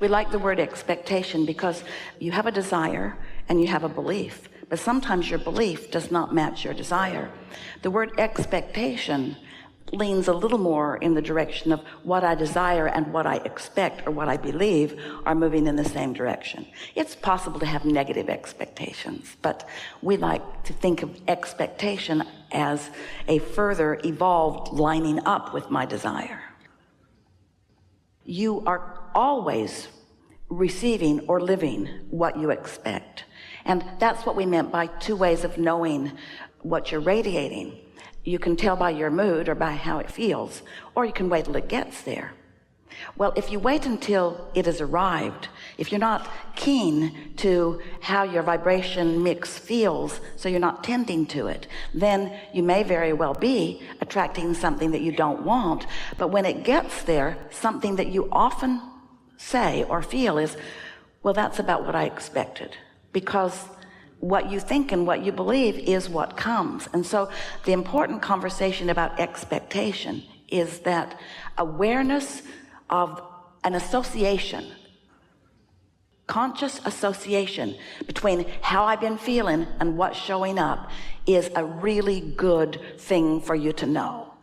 We like the word expectation because you have a desire and you have a belief, but sometimes your belief does not match your desire. The word expectation leans a little more in the direction of what I desire and what I expect or what I believe are moving in the same direction. It's possible to have negative expectations, but we like to think of expectation as a further evolved lining up with my desire. You are always receiving or living what you expect. And that's what we meant by two ways of knowing what you're radiating. You can tell by your mood or by how it feels, or you can wait till it gets there. Well, if you wait until it has arrived, if you're not keen to how your vibration mix feels, so you're not tending to it, then you may very well be attracting something that you don't want. But when it gets there, something that you often say or feel is, well, that's about what I expected, because what you think and what you believe is what comes. And so the important conversation about expectation is that awareness of an association, conscious association between how I've been feeling and what's showing up is a really good thing for you to know.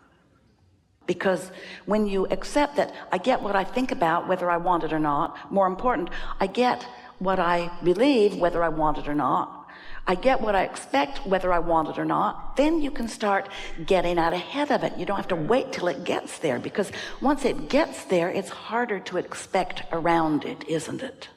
Because when you accept that I get what I think about whether I want it or not, more important, I get what I believe whether I want it or not, I get what I expect whether I want it or not, then you can start getting out ahead of it. You don't have to wait till it gets there, because once it gets there, it's harder to expect around it, isn't it?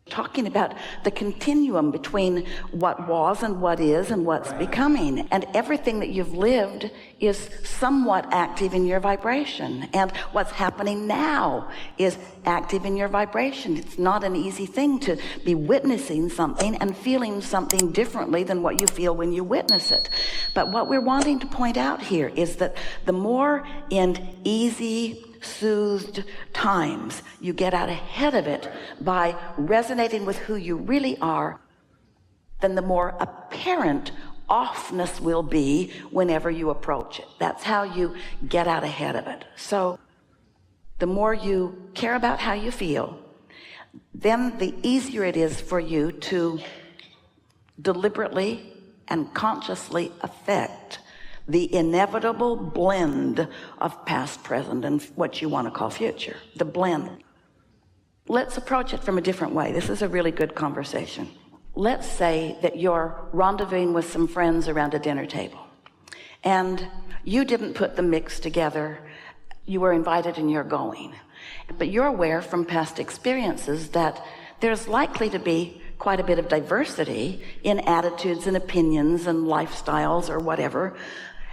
Talking about the continuum between what was and what is and what's becoming, and everything that you've lived is somewhat active in your vibration, and what's happening now is active in your vibration. It's not an easy thing to be witnessing something and feeling something differently than what you feel when you witness it. But what we're wanting to point out here is that the more in easy, soothed times you get out ahead of it by resonating with who you really are, then the more apparent offness will be whenever you approach it. That's how you get out ahead of it. So the more you care about how you feel, then the easier it is for you to deliberately and consciously affect the inevitable blend of past, present, and what you want to call future, the blend. Let's approach it from a different way. This is a really good conversation. Let's say that you're rendezvousing with some friends around a dinner table, and you didn't put the mix together. You were invited and you're going. But you're aware from past experiences that there's likely to be quite a bit of diversity in attitudes and opinions and lifestyles or whatever.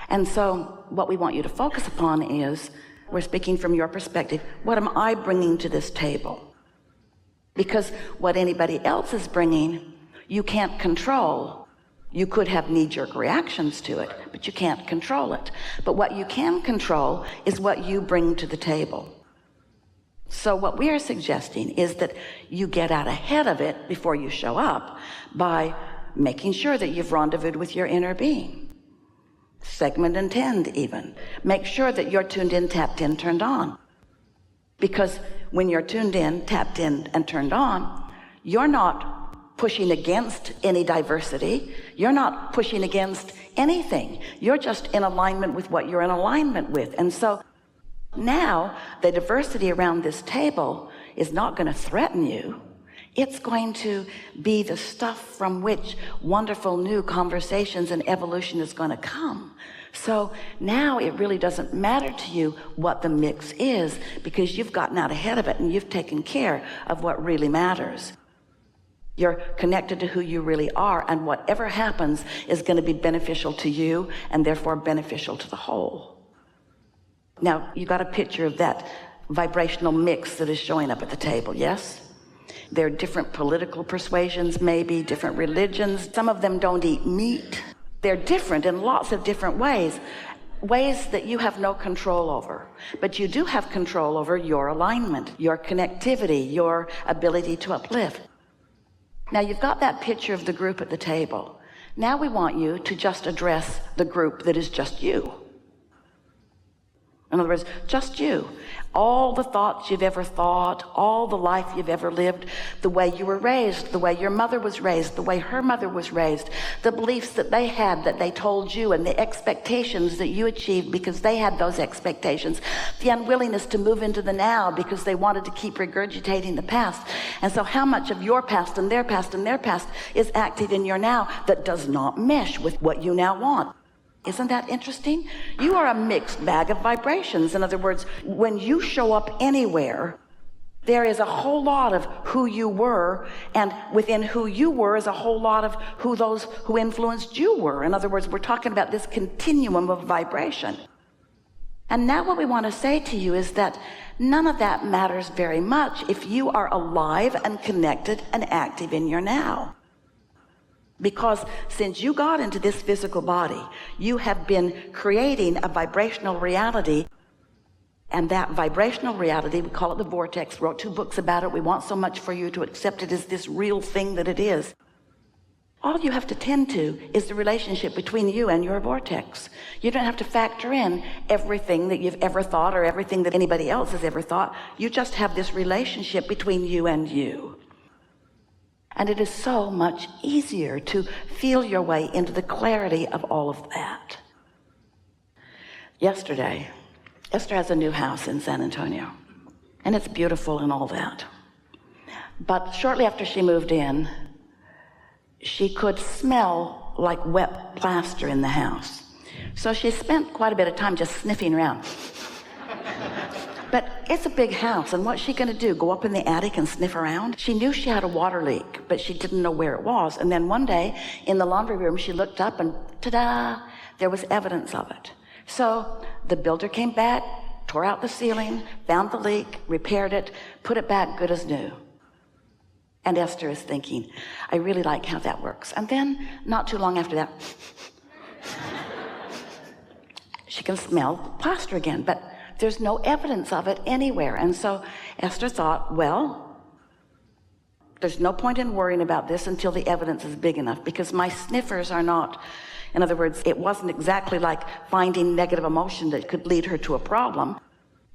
And so what we want you to focus upon is, we're speaking from your perspective, what am I bringing to this table? Because what anybody else is bringing, you can't control. You could have knee-jerk reactions to it, but you can't control it. But what you can control is what you bring to the table. So what we are suggesting is that you get out ahead of it before you show up by making sure that you've rendezvoused with your inner being. Segment and tend even. Make sure that you're tuned in, tapped in, turned on. Because when you're tuned in, tapped in, and turned on, you're not pushing against any diversity. You're not pushing against anything. You're just in alignment with what you're in alignment with. And so now the diversity around this table is not going to threaten you. It's going to be the stuff from which wonderful new conversations and evolution is going to come. So now it really doesn't matter to you what the mix is, because you've gotten out ahead of it and you've taken care of what really matters. You're connected to who you really are, and whatever happens is going to be beneficial to you and therefore beneficial to the whole. Now, you got a picture of that vibrational mix that is showing up at the table, yes? There are different political persuasions, maybe different religions. Some of them don't eat meat. They're different in lots of different ways that you have no control over. But you do have control over your alignment, your connectivity, your ability to uplift. Now you've got that picture of the group at the table. Now we want you to just address the group that is just you. In other words, just you. All the thoughts you've ever thought, all the life you've ever lived, the way you were raised, the way your mother was raised, the way her mother was raised, the beliefs that they had that they told you, and the expectations that you achieved because they had those expectations, the unwillingness to move into the now because they wanted to keep regurgitating the past. And so how much of your past and their past and their past is active in your now that does not mesh with what you now want? Isn't that interesting? You are a mixed bag of vibrations. In other words, when you show up anywhere, there is a whole lot of who you were, and within who you were is a whole lot of who those who influenced you were. In other words, we're talking about this continuum of vibration. And now what we want to say to you is that none of that matters very much if you are alive and connected and active in your now. Because since you got into this physical body, you have been creating a vibrational reality. And that vibrational reality, we call it the vortex, wrote 2 books about it. We want so much for you to accept it as this real thing that it is. All you have to tend to is the relationship between you and your vortex. You don't have to factor in everything that you've ever thought or everything that anybody else has ever thought. You just have this relationship between you and you. And it is so much easier to feel your way into the clarity of all of that. Yesterday, Esther has a new house in San Antonio, and it's beautiful and all that. But shortly after she moved in, she could smell like wet plaster in the house. So she spent quite a bit of time just sniffing around. But it's a big house, and what's she going to do? Go up in the attic and sniff around? She knew she had a water leak, but she didn't know where it was. And then one day in the laundry room, she looked up and ta-da, there was evidence of it. So the builder came back, tore out the ceiling, found the leak, repaired it, put it back good as new. And Esther is thinking, I really like how that works. And then not too long after that, she can smell the plaster again, but there's no evidence of it anywhere. And so Esther thought, well, there's no point in worrying about this until the evidence is big enough, because my sniffers are not, in other words, it wasn't exactly like finding negative emotion that could lead her to a problem.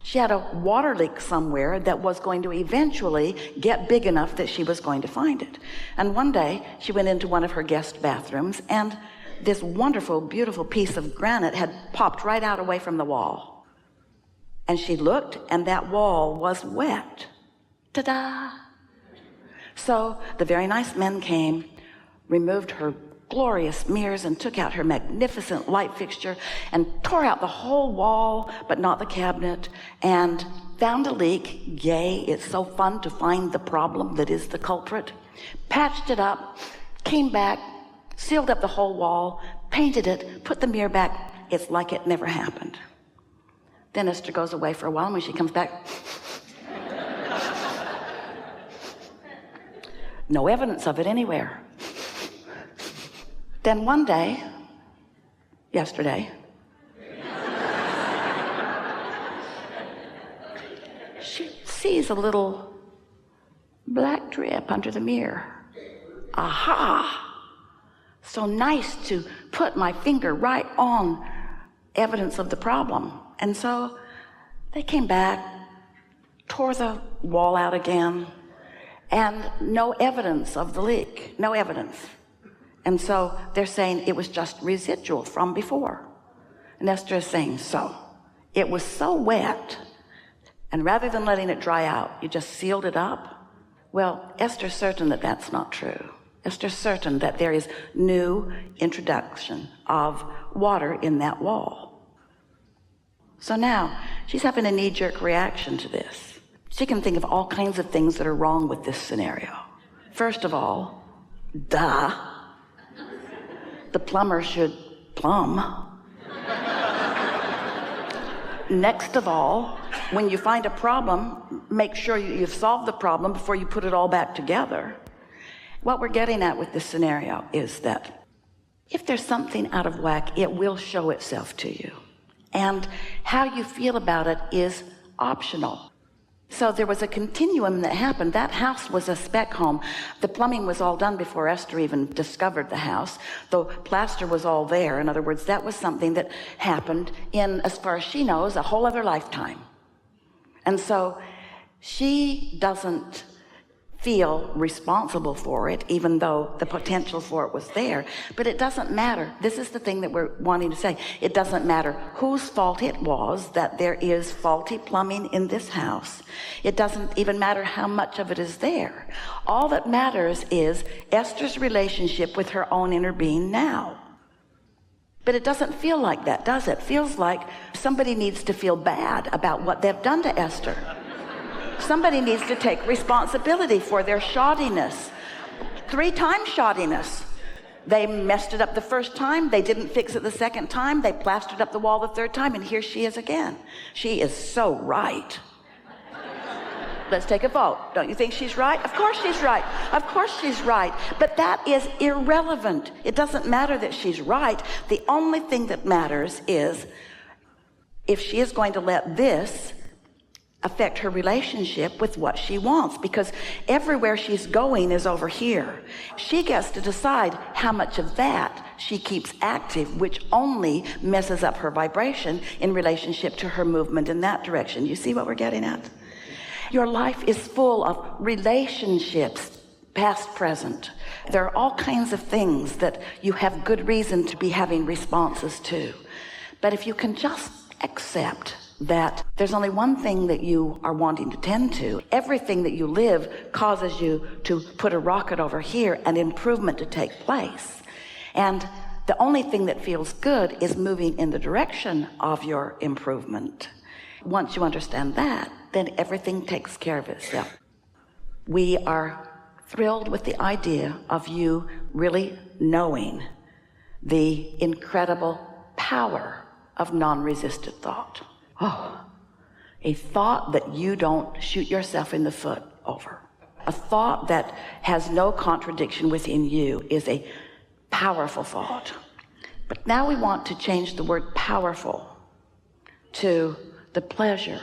She had a water leak somewhere that was going to eventually get big enough that she was going to find it. And one day she went into one of her guest bathrooms, and this wonderful, beautiful piece of granite had popped right out away from the wall. And she looked, and that wall was wet. Ta-da! So the very nice men came, removed her glorious mirrors, and took out her magnificent light fixture, and tore out the whole wall, but not the cabinet, and found a leak. Yay, it's so fun to find the problem that is the culprit. Patched it up, came back, sealed up the whole wall, painted it, put the mirror back. It's like it never happened. Then Esther goes away for a while, and when she comes back, no evidence of it anywhere. Then one day, yesterday, she sees a little black drip under the mirror. Aha! So nice to put my finger right on evidence of the problem. And so they came back, tore the wall out again, and no evidence of the leak, no evidence. And so they're saying it was just residual from before. And Esther is saying, so it was so wet, and rather than letting it dry out, you just sealed it up? Well, Esther's certain that that's not true. Esther's certain that there is new introduction of water in that wall. So now she's having a knee-jerk reaction to this. She can think of all kinds of things that are wrong with this scenario. First of all, duh, the plumber should plumb. Next of all, when you find a problem, make sure you've solved the problem before you put it all back together. What we're getting at with this scenario is that if there's something out of whack, it will show itself to you. And how you feel about it is optional. So there was a continuum that happened. That house was a spec home. The plumbing was all done before Esther even discovered the house. The plaster was all there. In other words, that was something that happened in, as far as she knows, a whole other lifetime. And so she doesn't feel responsible for it, even though the potential for it was there. But it doesn't matter. This is the thing that we're wanting to say. It doesn't matter whose fault it was that there is faulty plumbing in this house. It doesn't even matter how much of it is there. All that matters is Esther's relationship with her own inner being now. But it doesn't feel like that, does it? It feels like somebody needs to feel bad about what they've done to Esther. Somebody needs to take responsibility for their shoddiness. 3 times shoddiness. They messed it up the first time. They didn't fix it the second time. They plastered up the wall the third time, and here she is again. She is so right. Let's take a vote. Don't you think she's right? Of course she's right. Of course she's right. But that is irrelevant. It doesn't matter that she's right. The only thing that matters is if she is going to let this affect her relationship with what she wants, because everywhere she's going is over here. She gets to decide how much of that she keeps active, which only messes up her vibration in relationship to her movement in that direction. You see what we're getting at? Your life is full of relationships, past, present. There are all kinds of things that you have good reason to be having responses to. But if you can just accept that there's only one thing that you are wanting to tend to, everything that you live causes you to put a rocket over here and improvement to take place. And the only thing that feels good is moving in the direction of your improvement. Once you understand that, then everything takes care of itself. We are thrilled with the idea of you really knowing the incredible power of non-resistant thought. Oh, a thought that you don't shoot yourself in the foot over. A thought that has no contradiction within you is a powerful thought. But now we want to change the word powerful to the pleasure,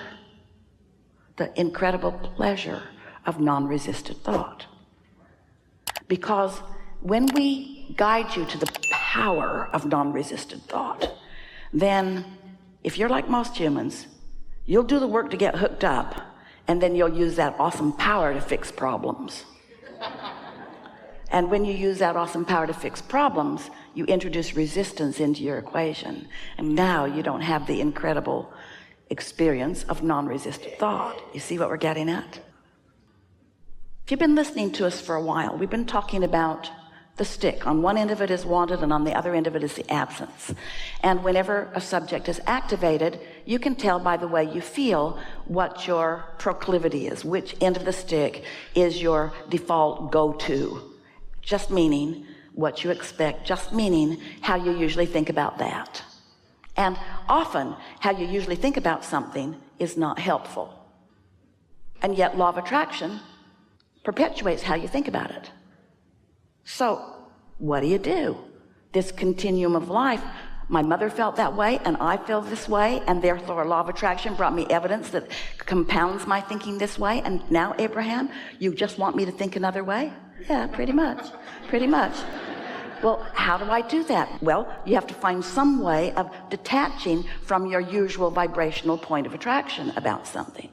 the incredible pleasure of non-resistant thought. Because when we guide you to the power of non-resistant thought, then if you're like most humans, you'll do the work to get hooked up, and then you'll use that awesome power to fix problems. And when you use that awesome power to fix problems, you introduce resistance into your equation. And now you don't have the incredible experience of non-resistant thought. You see what we're getting at? If you've been listening to us for a while, we've been talking about the stick. On one end of it is wanted, and on the other end of it is the absence. And whenever a subject is activated, you can tell by the way you feel what your proclivity is, which end of the stick is your default go-to. Just meaning what you expect, just meaning how you usually think about that. And often, how you usually think about something is not helpful. And yet, law of attraction perpetuates how you think about it. So, what do? This continuum of life, my mother felt that way, and I feel this way, and therefore law of attraction brought me evidence that compounds my thinking this way, and now, Abraham, you just want me to think another way? Yeah, pretty much. Well, how do I do that? Well, you have to find some way of detaching from your usual vibrational point of attraction about something.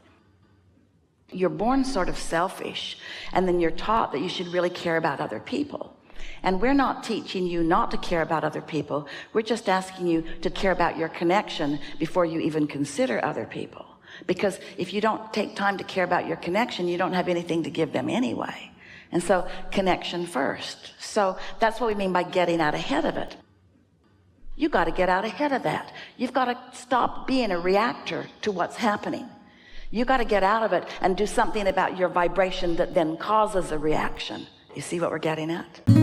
You're born sort of selfish, and then you're taught that you should really care about other people. And we're not teaching you not to care about other people. We're just asking you to care about your connection before you even consider other people. Because if you don't take time to care about your connection, you don't have anything to give them anyway. And so, connection first. So that's what we mean by getting out ahead of it. You got to get out ahead of that. You've got to stop being a reactor to what's happening. You got to get out of it and do something about your vibration that then causes a reaction. You see what we're getting at?